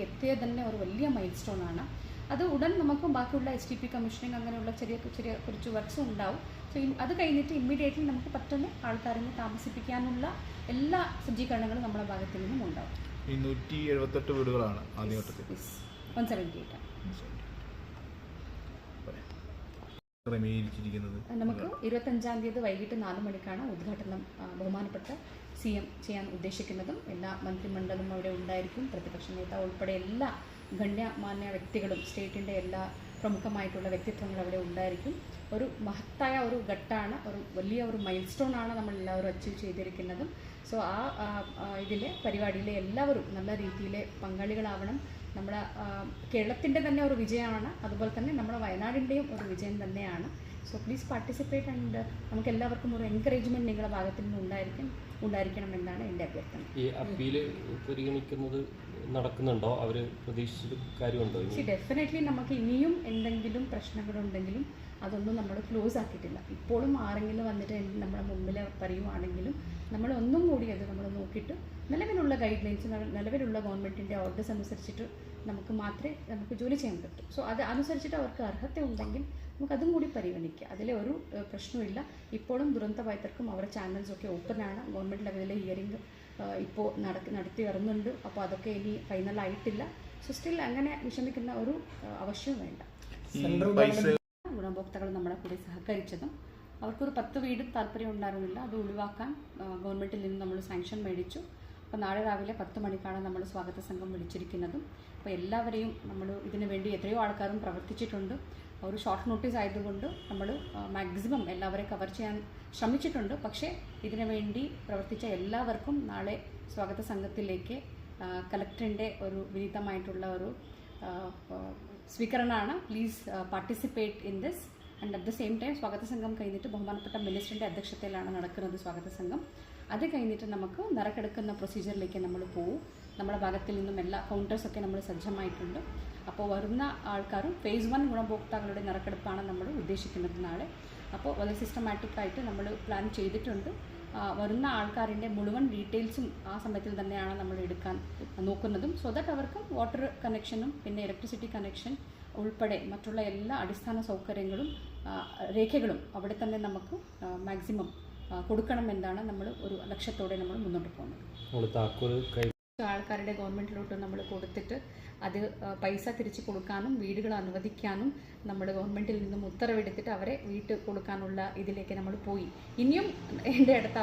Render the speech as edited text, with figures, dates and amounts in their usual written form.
എത്തിയത് തന്നെ ഒരു വലിയ മൈൽ സ്റ്റോൺ ആണ്. അത് ഉടൻ നമുക്ക് ബാക്കിയുള്ള HTP കമ്മീഷനിങ് അങ്ങനെയുള്ള ചെറിയ കുറച്ച് വർക്ക്സും ഉണ്ടാവും. സോ അത് കഴിഞ്ഞിട്ട് ഇമ്മീഡിയറ്റ്ലി നമുക്ക് പെട്ടെന്ന് ആൾക്കാരെ താമസിപ്പിക്കാനുള്ള എല്ലാ സജ്ജീകരണങ്ങളും നമ്മുടെ ഭാഗത്തു നിന്നും ഉണ്ടാവും. 178 വീടുകളാണ് ആദ്യഘട്ടത്തിൽ. 178 നമുക്ക് 25-ാം തീയതി വൈകിട്ട് 4 മണിക്കാണ് ഉദ്ഘാടനം ബഹുമാനപ്പെട്ട CM ചെയ്യാൻ ഉദ്ദേശിക്കുന്നതും. എല്ലാ മന്ത്രിമണ്ഡലവും അവിടെ ഉണ്ടായിരിക്കും. പ്രതിപക്ഷ നേതാവ് ഉൾപ്പെടെ എല്ലാ ഗണ്യമാന്യ വ്യക്തികളും സ്റ്റേറ്റിൻ്റെ എല്ലാ പ്രമുഖമായിട്ടുള്ള വ്യക്തിത്വങ്ങൾ അവിടെ ഉണ്ടായിരിക്കും. ഒരു മഹത്തായ ഒരു ഘട്ടമാണ്, ഒരു വലിയ ഒരു മൈൽ സ്റ്റോൺ ആണ് നമ്മൾ എല്ലാവരും അച്ചീവ് ചെയ്തിരിക്കുന്നതും. സോ ഇതിലെ പരിപാടിയിലെ എല്ലാവരും നല്ല രീതിയിൽ പങ്കാളികളാവണം. നമ്മുടെ കേരളത്തിൻ്റെ തന്നെ ഒരു വിജയമാണ്, അതുപോലെ തന്നെ നമ്മുടെ വയനാടിൻ്റെയും ഒരു വിജയം തന്നെയാണ്. സോ പ്ലീസ് പാർട്ടിസിപ്പേറ്റ് ആൻഡ് നമുക്ക് എല്ലാവർക്കും ഒരു എൻകറേജ്മെൻറ്റ് നിങ്ങളുടെ ഭാഗത്തു നിന്ന് ഉണ്ടായിരിക്കണം എന്നാണ് എൻ്റെ അഭ്യർത്ഥന. ഈ അപ്പീല് പരിഗണിക്കുന്നത് നടക്കുന്നുണ്ടോ? അവർ പ്രതീക്ഷിച്ച കാര്യമുണ്ടോ? ഡെഫിനറ്റ്ലി നമുക്ക് ഇനിയും എന്തെങ്കിലും പ്രശ്നങ്ങളുണ്ടെങ്കിലും അതൊന്നും നമ്മൾ ക്ലോസ് ആക്കിയിട്ടില്ല. ഇപ്പോഴും ആരെങ്കിലും വന്നിട്ട് നമ്മുടെ മുമ്പിൽ പറയുവാണെങ്കിലും നമ്മൾ ഒന്നും കൂടി അത് നമ്മൾ നോക്കിയിട്ട് നിലവിലുള്ള ഗൈഡ് ലൈൻസ്, നിലവിലുള്ള ഗവൺമെൻറ്റിൻ്റെ ഓർഡേഴ്സ് അനുസരിച്ചിട്ട് നമുക്ക് ജോലി ചെയ്യാൻ പറ്റും. സോ അത് അനുസരിച്ചിട്ട് അവർക്ക് അർഹത ഉണ്ടെങ്കിൽ നമുക്കതും കൂടി പരിഗണിക്കുക. അതിലെ ഒരു പ്രശ്നമില്ല. ഇപ്പോഴും ദുരന്ത ബാധിതർക്കും അവരുടെ ചാനൽസൊക്കെ ഓപ്പണാണ്. ഗവൺമെൻറ് ലെവലിലെ ഹിയറിംഗ് ഇപ്പോൾ നടത്തി വരുന്നുണ്ട്. അപ്പോൾ അതൊക്കെ ഇനി ഫൈനലായിട്ടില്ല. സോ സ്റ്റിൽ അങ്ങനെ വിഷമിക്കുന്ന ഒരു ആവശ്യവും വേണ്ട. ഗുണഭോക്താക്കൾ നമ്മളെ കൂടി സഹകരിച്ചതും അവർക്കൊരു 10 വീട് താല്പര്യം ഉണ്ടായിരുന്നില്ല. അത് ഒഴിവാക്കാൻ ഗവൺമെൻറ്റിൽ നിന്ന് നമ്മൾ സാങ്ഷൻ മേടിച്ചു. അപ്പോൾ നാളെ രാവിലെ 10 മണിക്കാണ് നമ്മൾ സ്വാഗത സംഘം വിളിച്ചിരിക്കുന്നതും. അപ്പോൾ എല്ലാവരെയും നമ്മൾ ഇതിനു വേണ്ടി എത്രയോ ആൾക്കാരും പ്രവർത്തിച്ചിട്ടുണ്ട്. ഒരു ഷോർട്ട് നോട്ടീസ് ആയതുകൊണ്ട് നമ്മൾ മാക്സിമം എല്ലാവരെയും കവർ ചെയ്യാൻ ശ്രമിച്ചിട്ടുണ്ട്. പക്ഷേ ഇതിനു വേണ്ടി പ്രവർത്തിച്ച എല്ലാവർക്കും നാളെ സ്വാഗത സംഘത്തിലേക്ക് കലക്ടറിൻ്റെ ഒരു വിനീതമായിട്ടുള്ള ഒരു സ്വീകരണമാണ്. Please participate in this. And at the same time സ്വാഗത സംഘം കഴിഞ്ഞിട്ട് ബഹുമാനപ്പെട്ട മിനിസ്റ്ററിൻ്റെ അധ്യക്ഷതയിലാണ് നടക്കുന്നത് സ്വാഗത സംഘം. അത് കഴിഞ്ഞിട്ട് നമുക്ക് നറുക്കെടുക്കുന്ന പ്രൊസീജിയറിലേക്ക് നമ്മൾ പോകും. നമ്മുടെ ഭാഗത്തിൽ നിന്നും എല്ലാ കൗണ്ടേഴ്സൊക്കെ നമ്മൾ സജ്ജമായിട്ടുണ്ട്. അപ്പോൾ വരുന്ന ആൾക്കാരും phase 1 ഗുണഭോക്താക്കളുടെ നറുക്കെടുപ്പാണ് നമ്മൾ ഉദ്ദേശിക്കുന്നത് നാളെ. അപ്പോൾ വളരെ സിസ്റ്റമാറ്റിക്കായിട്ട് നമ്മൾ പ്ലാൻ ചെയ്തിട്ടുണ്ട്. വരുന്ന ആൾക്കാരിൻ്റെ മുഴുവൻ ഡീറ്റെയിൽസും ആ സമയത്തിൽ തന്നെയാണ് നമ്മൾ എടുക്കാൻ നോക്കുന്നതും. സോ ദാറ്റ് അവർക്ക് വാട്ടർ കണക്ഷനും പിന്നെ ഇലക്ട്രിസിറ്റി കണക്ഷൻ ഉൾപ്പെടെ മറ്റുള്ള എല്ലാ അടിസ്ഥാന സൗകര്യങ്ങളും രേഖകളും അവിടെ തന്നെ നമുക്ക് മാക്സിമം കൊടുക്കണമെന്നാണ് നമ്മൾ ഒരു ലക്ഷ്യത്തോടെ നമ്മൾ മുന്നോട്ട് പോകുന്നത്. ആൾക്കാരുടെ ഗവൺമെൻറ്റിലോട്ട് നമ്മൾ കൊടുത്തിട്ട് അത് പൈസ തിരിച്ച് കൊടുക്കാനും വീടുകൾ അനുവദിക്കാനും നമ്മൾ ഗവൺമെൻറ്റിൽ നിന്നും ഉത്തരവെടുത്തിട്ട് അവരെ വീട്ടിൽ കൊടുക്കാനുള്ള ഇതിലേക്ക് നമ്മൾ പോയി. ഇനിയും എൻ്റെ അടുത്ത